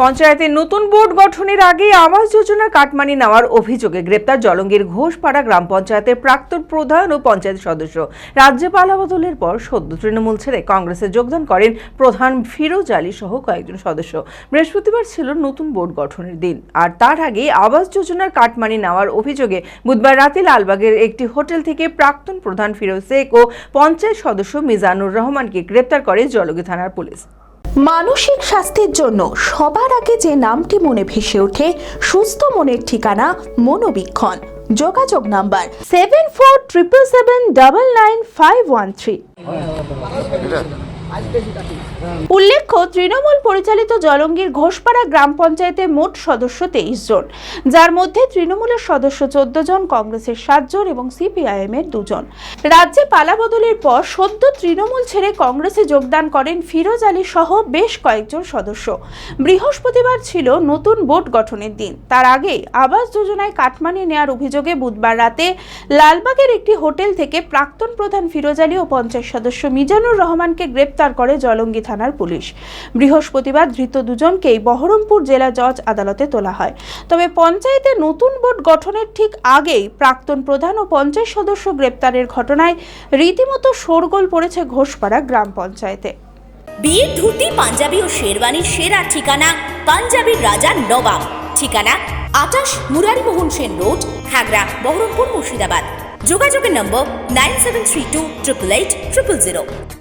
পঞ্চায়েতে নতুন বোর্ড গঠনের আগে আবাস যোজনার কাটমানি নেওয়ার অভিযোগে গ্রেপ্তার জলঙ্গির ঘোষপাড়া গ্রাম পঞ্চায়েতের প্রাক্তন প্রধান ও পঞ্চায়েত সদস্য। রাজ্যে পালা বদলের পর সদ্য তৃণমূল ছেড়ে কংগ্রেসে যোগদান করেন প্রধান ফিরোজ আলী সহ কয়েকজন সদস্য। বৃহস্পতিবার ছিল নতুন বোর্ড গঠনের দিন, আর তার আগে আবাস যোজনার কাটমানি নেওয়ার অভিযোগে বুধবার রাতে লালবাগের একটি হোটেল থেকে প্রাক্তন প্রধান ফিরোজ শেখ ও পঞ্চায়েত সদস্য মিজানুর রহমানকে গ্রেপ্তার করে জলঙ্গি থানার পুলিশ। মানসিক স্বাস্থ্যের জন্য সবার আগে যে নামটি মনে ভেসে ওঠে, সুস্থ মনের ঠিকানা মনোবীক্ষণ। যোগাযোগ নাম্বার 7477799513। উল্লেখ্য, তৃণমূল পরিচালিত জলঙ্গির ঘোষপাড়া গ্রাম পঞ্চায়েতে মোট সদস্য 23 জন, যার মধ্যে তৃণমূলের সদস্য 14 জন, কংগ্রেসের 7 জন এবং সিপিআইএম এর 2 জন। রাজ্যে পালাবদলের পর সদ্য তৃণমূল ছেড়ে কংগ্রেসে যোগদান করেন ফিরোজ আলী সহ বেশ কয়েকজন সদস্য। বৃহস্পতিবার ছিল নতুন বোর্ড গঠনের দিন, তার আগে আবাস যোজনায় কাটমানি নেওয়ার অভিযোগে বুধবার রাতে লালবাগের একটি হোটেল থেকে প্রাক্তন প্রধান ফিরোজ আলী ও পঞ্চায়েত সদস্য মিজানুর রহমানকে গ্রেপ্তার করে জলঙ্গি থানার পুলিশ। বৃহস্পতিবার ধৃত দুজনকেই বহরমপুর জেলা জজ আদালতে তোলা হয়। তবে পঞ্চায়েতে নতুন বোর্ড গঠনের ঠিক আগেই প্রাক্তন প্রধান ও পঞ্চায়েত সদস্য গ্রেপ্তারের ঘটনায় রীতিমতো শোরগোল পড়েছে ঘোষপাড়া গ্রাম পঞ্চায়েতে। বিয়ের ধুতি, পাঞ্জাবি ও শেরওয়ানির সেরা ঠিকানা পাঞ্জাবির রাজা নবাব। ঠিকানা 28 মুরারি মোহন সেন রোড, খাগড়া, বহরমপুর, মুর্শিদাবাদ। যোগাযোগের নম্বর 9732888000।